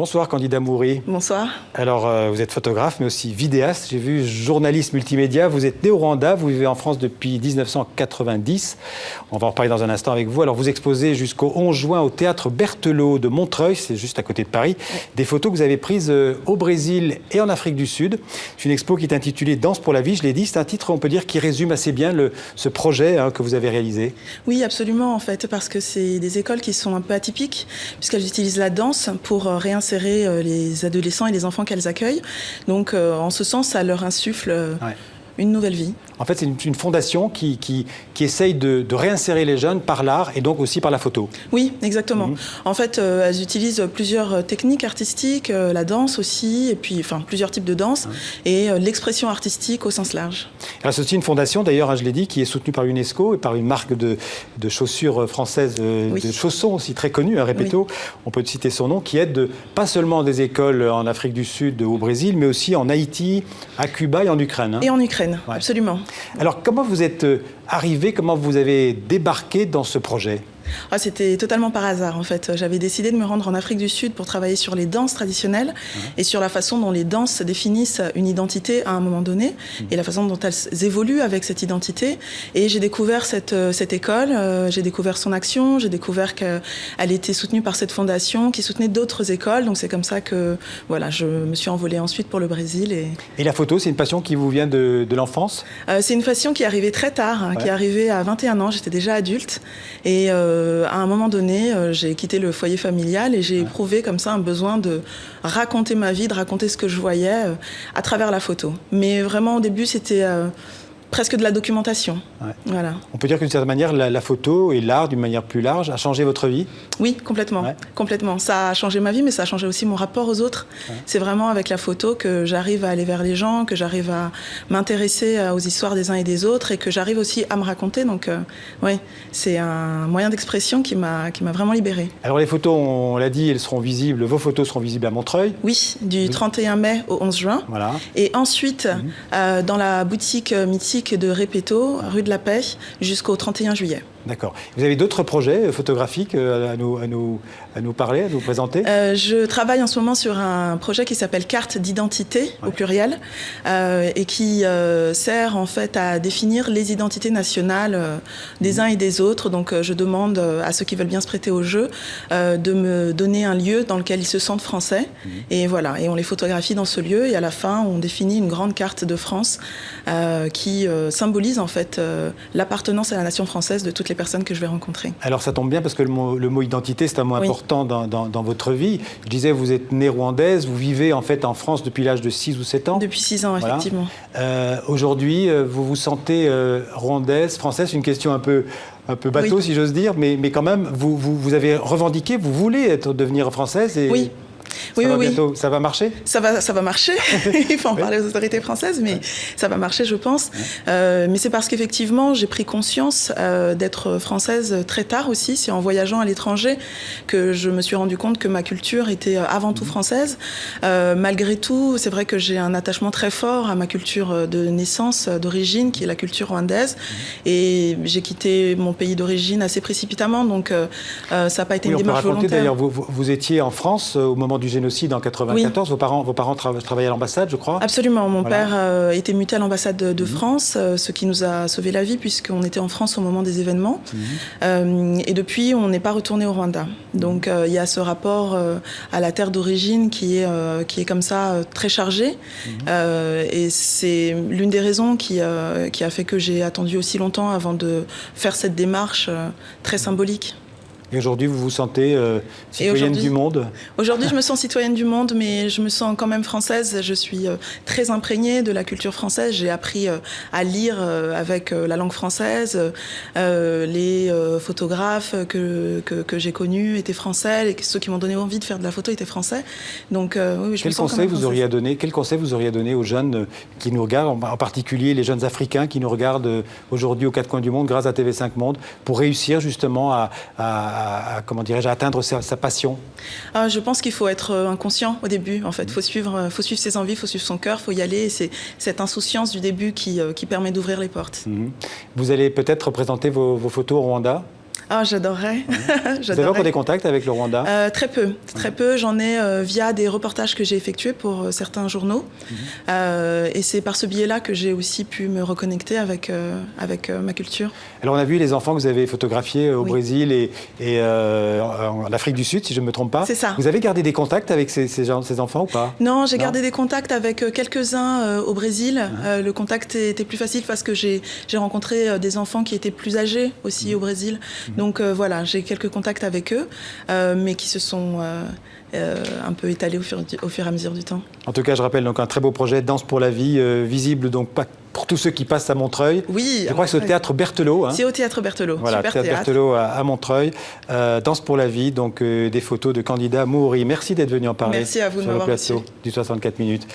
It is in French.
Bonsoir Candida Mouri. Bonsoir. Alors vous êtes photographe mais aussi vidéaste, j'ai vu journaliste multimédia, vous êtes né au Rwanda, vous vivez en France depuis 1990, on va en reparler dans un instant avec vous. Alors vous exposez jusqu'au 11 juin au Théâtre Berthelot de Montreuil, c'est juste à côté de Paris, des photos que vous avez prises au Brésil et en Afrique du Sud. C'est une expo qui est intitulée Danse pour la vie, je l'ai dit, c'est un titre on peut dire qui résume assez bien ce projet que vous avez réalisé. Oui absolument en fait, parce que c'est des écoles qui sont un peu atypiques puisqu'elles utilisent la danse pour réinsérer les adolescents et les enfants qu'elles accueillent. Donc, en ce sens, ça leur insuffle une nouvelle vie. En fait, c'est une fondation qui essaye de réinsérer les jeunes par l'art et donc aussi par la photo. Oui, exactement. En fait, elles utilisent plusieurs techniques artistiques, la danse aussi, et puis plusieurs types de danse, et l'expression artistique au sens large. Alors, c'est aussi une fondation, d'ailleurs, je l'ai dit, qui est soutenue par l'UNESCO et par une marque de chaussures françaises, de chaussons aussi très connue, Repetto, on peut citer son nom, qui aide pas seulement des écoles en Afrique du Sud, au Brésil, mais aussi en Haïti, à Cuba et en Ukraine. Et en Ukraine, absolument. Alors, comment vous êtes arrivé, comment vous avez débarqué dans ce projet ? C'était totalement par hasard en fait. J'avais décidé de me rendre en Afrique du Sud pour travailler sur les danses traditionnelles et sur la façon dont les danses définissent une identité à un moment donné et la façon dont elles évoluent avec cette identité. Et j'ai découvert cette école, j'ai découvert son action, j'ai découvert qu'elle était soutenue par cette fondation qui soutenait d'autres écoles. Donc c'est comme ça que voilà, je me suis envolée ensuite pour le Brésil. Et la photo, c'est une passion qui vous vient de l'enfance ? C'est une passion qui est arrivée très tard, qui est arrivée à 21 ans, j'étais déjà adulte. Et à un moment donné, j'ai quitté le foyer familial et j'ai éprouvé comme ça un besoin de raconter ma vie, de raconter ce que je voyais à travers la photo. Mais vraiment, au début, c'était presque de la documentation. Voilà. On peut dire qu'une certaine manière, la photo et l'art, d'une manière plus large, a changé votre vie ? Oui, complètement. Complètement. Ça a changé ma vie, mais ça a changé aussi mon rapport aux autres. C'est vraiment avec la photo que j'arrive à aller vers les gens, que j'arrive à m'intéresser aux histoires des uns et des autres et que j'arrive aussi à me raconter. Donc, c'est un moyen d'expression qui m'a vraiment libérée. Alors, les photos, on l'a dit, elles seront visibles, vos photos seront visibles à Montreuil ? Oui, du 31 mai au 11 juin. Voilà. Et ensuite, dans la boutique mythique de Repetto, rue de la Paix, jusqu'au 31 juillet. D'accord. Vous avez d'autres projets photographiques à nous parler, à nous présenter ? Je travaille en ce moment sur un projet qui s'appelle Carte d'identité, au pluriel, et qui sert en fait à définir les identités nationales des uns et des autres. Donc je demande à ceux qui veulent bien se prêter au jeu de me donner un lieu dans lequel ils se sentent français. Et voilà, et on les photographie dans ce lieu et à la fin on définit une grande carte de France qui symbolise en fait l'appartenance à la nation française de toutes les personnes que je vais rencontrer. Alors ça tombe bien parce que le mot identité c'est un mot important dans votre vie. Je disais vous êtes née rwandaise, vous vivez en fait en France depuis l'âge de 6 ou 7 ans. Depuis 6 ans effectivement. Aujourd'hui vous vous sentez rwandaise, française, c'est une question un peu bateau si j'ose dire, mais quand même vous avez revendiqué, vous voulez devenir française et... Oui. Ça va marcher ? Ça va marcher. Il faut en parler aux autorités françaises, mais ça va marcher, je pense. Mais c'est parce qu'effectivement, j'ai pris conscience d'être française très tard aussi. C'est en voyageant à l'étranger que je me suis rendu compte que ma culture était avant tout française. Malgré tout, c'est vrai que j'ai un attachement très fort à ma culture de naissance, d'origine, qui est la culture rwandaise. Et j'ai quitté mon pays d'origine assez précipitamment, donc ça n'a pas été une démarche volontaire. D'ailleurs, vous étiez en France au moment du génocide en 1994. Vos parents travaillaient à l'ambassade, je crois. Absolument. Mon père était muté à l'ambassade de France, ce qui nous a sauvé la vie puisqu'on était en France au moment des événements. Et depuis, on n'est pas retourné au Rwanda. Donc, il y a ce rapport à la terre d'origine qui est comme ça très chargé. Et c'est l'une des raisons qui a fait que j'ai attendu aussi longtemps avant de faire cette démarche très symbolique. Et aujourd'hui, vous vous sentez citoyenne du monde ? Aujourd'hui, je me sens citoyenne du monde, mais je me sens quand même française. Je suis très imprégnée de la culture française. J'ai appris à lire avec la langue française. Les photographes que j'ai connus étaient français. Et ceux qui m'ont donné envie de faire de la photo étaient français. Donc, oui, je me sens quand même française. Quel conseil vous auriez donné aux jeunes qui nous regardent, en particulier les jeunes Africains qui nous regardent aujourd'hui aux quatre coins du monde grâce à TV5 Monde, pour réussir justement à atteindre sa passion? Je pense qu'il faut être inconscient au début. En fait, faut suivre ses envies, faut suivre son cœur, faut y aller. Et c'est cette insouciance du début qui permet d'ouvrir les portes. Vous allez peut-être présenter vos photos au Rwanda? Ah, j'adorerais. Vous avez encore des contacts avec le Rwanda? Très peu, très peu. J'en ai via des reportages que j'ai effectués pour certains journaux. Et c'est par ce biais-là que j'ai aussi pu me reconnecter avec ma culture. Alors on a vu les enfants que vous avez photographiés au Brésil et en Afrique du Sud, si je ne me trompe pas. C'est ça. Vous avez gardé des contacts avec ces enfants ou pas? Non, j'ai gardé des contacts avec quelques-uns au Brésil. Le contact était plus facile parce que j'ai rencontré des enfants qui étaient plus âgés aussi au Brésil. Donc voilà, j'ai quelques contacts avec eux, mais qui se sont un peu étalés au fur et à mesure du temps. En tout cas, je rappelle donc un très beau projet, Danse pour la vie, visible donc pas pour tous ceux qui passent à Montreuil. Oui. Je crois que c'est au Théâtre Berthelot. Hein. C'est au Théâtre Berthelot. Voilà, Super Théâtre Berthelot à Montreuil. Danse pour la vie, donc des photos de candidats Maori. Merci d'être venu en parler. Merci à vous de sur le m'avoir plateau reçu. du 64 minutes.